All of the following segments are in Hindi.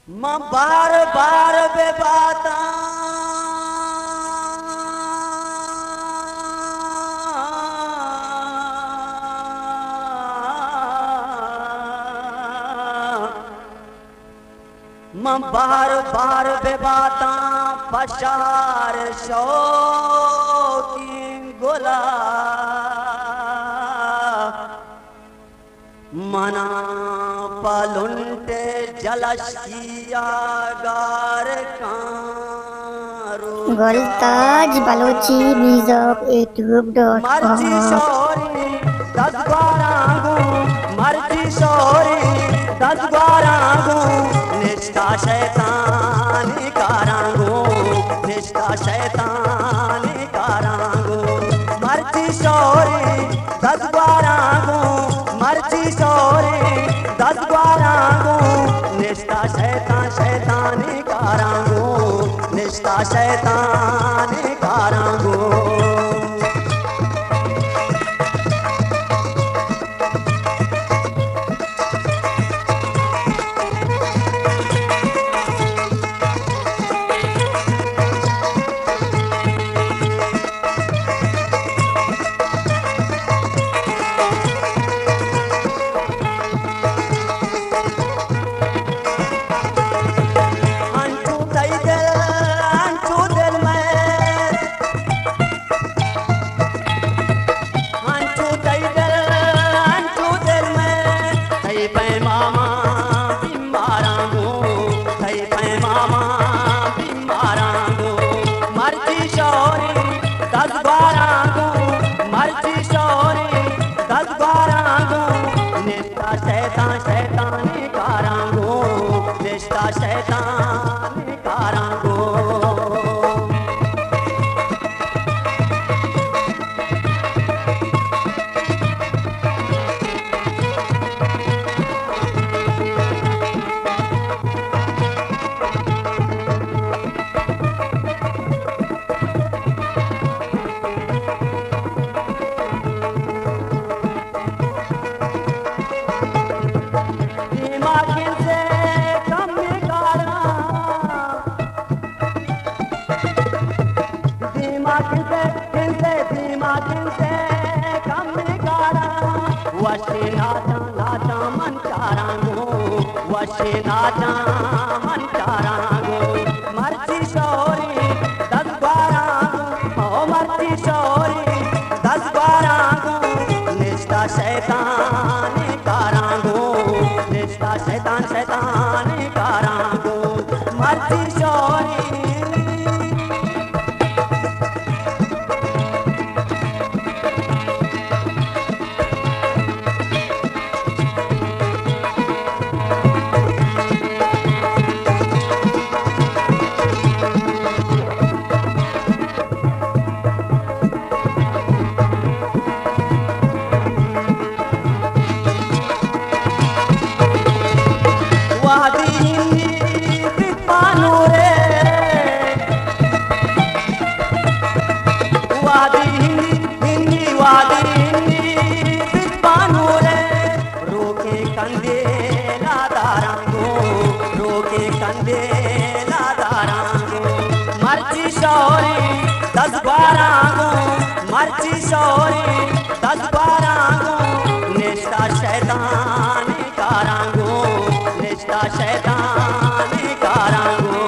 मैं बार बार बेबाता मैं बार बार बेबाता पशार शौकीन गोला मना पलुंटे जलशिया गार कारो गोलताज बलोची music@youtube.com मर्जी सोरी 10 12 गो मर्जी सोरी 10 12 गो निष्ठा शैतानी कारांगो निष्ठा शैतानी कारांगो मर्जी सोरी 10 12 गो मर्जी सोरी 10 12 गो निष्ठा शैतानी कारांगो निष्ठा शैतानी कारांगो शैतानी कारांगो निष्ठा शैतानी कारांगो वशे नाचा नाचा मन चारांगो वशे नाचा मन चारांगो मर्जी शौरी 10 12 गो मर्जी शौरी 10 12 गो निष्ठा शैतानी कारांगो निष्ठा शैतानी कारांगो मर्जी शौरी रोके कंदे लादारांगो रोके कंदे लादारांगो मर्जी शौरी 10 12 गो मर्जी शौरी 10 12 गो निष्ठा शैतानी कारांगो निष्ठा शैतानी कारांगो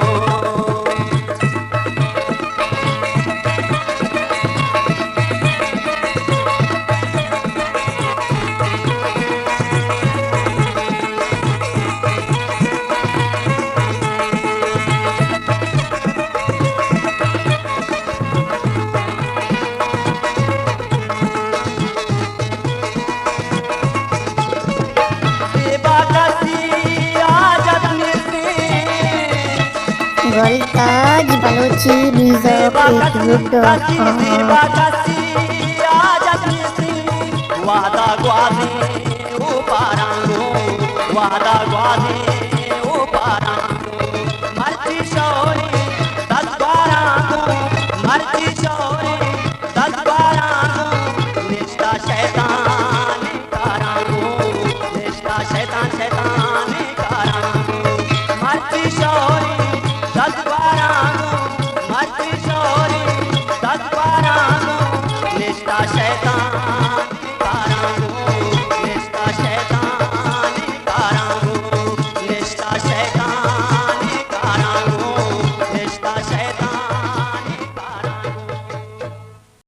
गोलताज बलोची music@youtube.com वादा ग्वादी उपारांगो वादा ग्वादी